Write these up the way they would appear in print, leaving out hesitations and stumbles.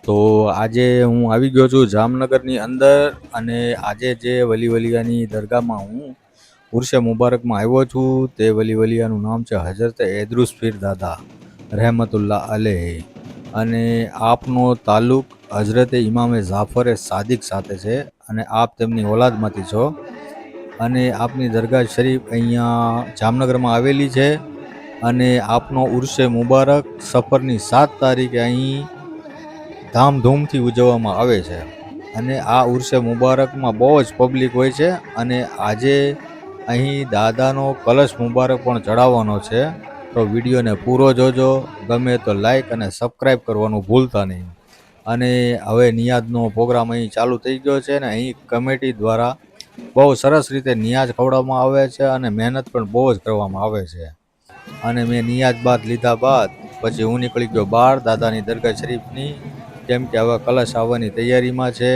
તો આજે હું આવી ગયો છું જામનગરની અંદર અને આજે જે વલી વલિયાની દરગાહમાં હું ઉર્સે મુબારકમાં આવ્યો છું તે વલી વલિયાનું નામ છે હજરત એદરુસ પીર દાદા રહેમતુલ્લાહ અલેહ અને આપનો તાલ્લુક હજરત ઇમામે જાફરે સાદિક સાથે છે અને આપ તેમની ઓલાદમાંથી છો અને આપની દરગાહ શરીફ અહીંયા જામનગરમાં આવેલી છે અને આપનો ઉર્સે મુબારક સફરની 7 તારીખે અહીં ધામધૂમથી ઉજવવામાં આવે છે અને આ ઉર્સે મુબારકમાં બહુ જ પબ્લિક હોય છે અને આજે અહીં દાદાનો કલશ મુબારક પણ ચડાવવાનો છે. તો વિડીયોને પૂરો જોજો, ગમે તો લાઈક અને સબસ્ક્રાઈબ કરવાનું ભૂલતા નહીં. અને હવે નિયાઝનો પ્રોગ્રામ અહીં ચાલુ થઈ ગયો છે ને અહીં કમિટી દ્વારા બહુ સરસ રીતે નિયાઝ ખવડાવવામાં આવે છે અને મહેનત પણ બહુ જ કરવામાં આવે છે. અને મેં નિયાઝ બાદ લીધા બાદ પછી હું નીકળી ગયો બહાર દાદાની દરગાહ શરીફની, કેમ કે હવે કલશ આવવાની તૈયારીમાં છે.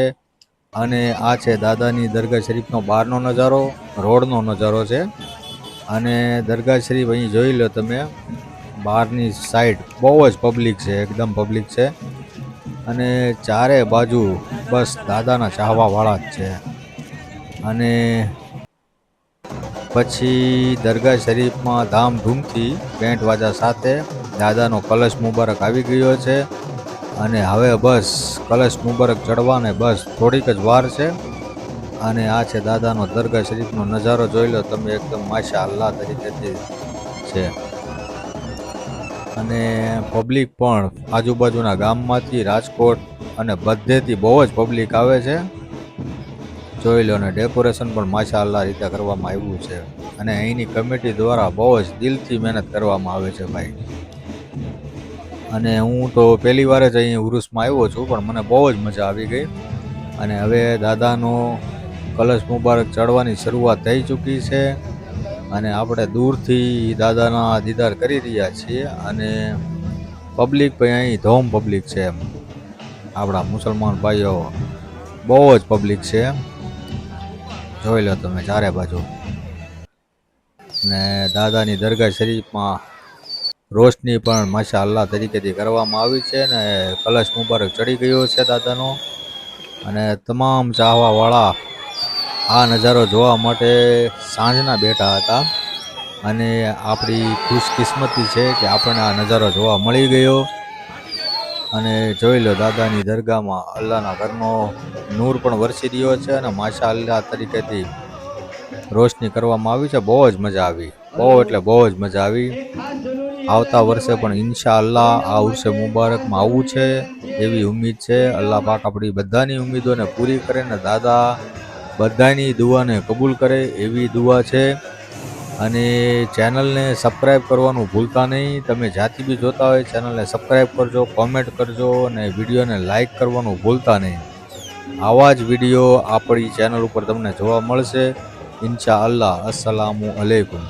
અને આ છે દાદાની દરગાહ શરીફનો બહારનો નજારો, રોડનો નજારો છે. અને દરગાહ શરીફ અહીં જોઈ લો તમે, બહારની સાઈડ બહુ જ પબ્લિક છે, એકદમ પબ્લિક છે અને ચારે બાજુ બસ દાદાના ચાહવાવાળા જ છે. અને પછી દરગાહ શરીફમાં ધામધૂમથી બેન્ડ વાજા સાથે દાદાનો કલશ મુબારક આવી ગયો છે અને હવે બસ કલશ મુબારક ચડવાને બસ થોડીક જ વાર છે. અને આ છે દાદાનો દરગાહ શરીફનો નજારો જોઈ લો તમે, એકદમ માશા અલ્લાહ તરીકેથી છે. અને પબ્લિક પણ આજુબાજુના ગામમાંથી, રાજકોટ અને બધેથી બહુ જ પબ્લિક આવે છે. જોઈ લો ને ડેકોરેશન પણ માશા અલ્લાહ રીતે કરવામાં આવ્યું છે અને અહીંની કમિટી દ્વારા બહુ જ દિલથી મહેનત કરવામાં આવે છે ભાઈ. અને હું તો પહેલી વાર જ અહીં ઉરુસમાં આવ્યો છું પણ મને બહુ જ મજા આવી ગઈ. અને હવે દાદાનો કલશ મુબારક ચડવાની શરૂઆત થઈ ચૂકી છે અને આપણે દૂરથી દાદાના દીદાર કરી રહ્યા છીએ અને પબ્લિક પણ અહીં ધોમ પબ્લિક છે. આપણા મુસલમાન ભાઈઓ બહુ જ પબ્લિક છે, જોઈ લો તમે ચારે બાજુ. ને દાદાની દરગાહ શરીફમાં રોશની પણ માશા અલ્લાહ તરીકેથી કરવામાં આવી છે ને કલશ મુબારક ચડી ગયો છે દાદાનો. અને તમામ ચાહવાવાળા આ નજારો જોવા માટે સાંજના બેઠા હતા અને આપણી ખુશકિસ્મતી છે કે આપણને આ નજારો જોવા મળી ગયો. અને જોઈ લો દાદાની દરગાહમાં અલ્લાહના ઘરનો નૂર પણ વરસી રહ્યો છે અને માશા અલ્લાહ તરીકેથી રોશની કરવામાં આવી છે. બહુ જ મજા આવી, બહુ એટલે બહુ જ મજા આવી. આવતા વર્ષે પણ ઇન્શા અલ્લાહ આ ઉર્સે મુબારકમાં આવવું છે એવી ઉમ્મીદ છે. અલ્લાહ પાક આપણી બધાની ઉમ્મીદોને પૂરી કરે ને દાદા બધાની દુઆને કબૂલ કરે એવી દુઆ છે. અને ચેનલને સબસ્ક્રાઈબ કરવાનું ભૂલતા નહીં. તમે જ્યાંથી બી જોતા હોય ચેનલને સબસ્ક્રાઈબ કરજો, કોમેન્ટ કરજો અને વિડીયોને લાઈક કરવાનું ભૂલતા નહીં. આવા જ વિડીયો આપણી ચેનલ ઉપર તમને જોવા મળશે ઇન્શા અલ્લાહ. અસ્સલામુ અલૈકુમ.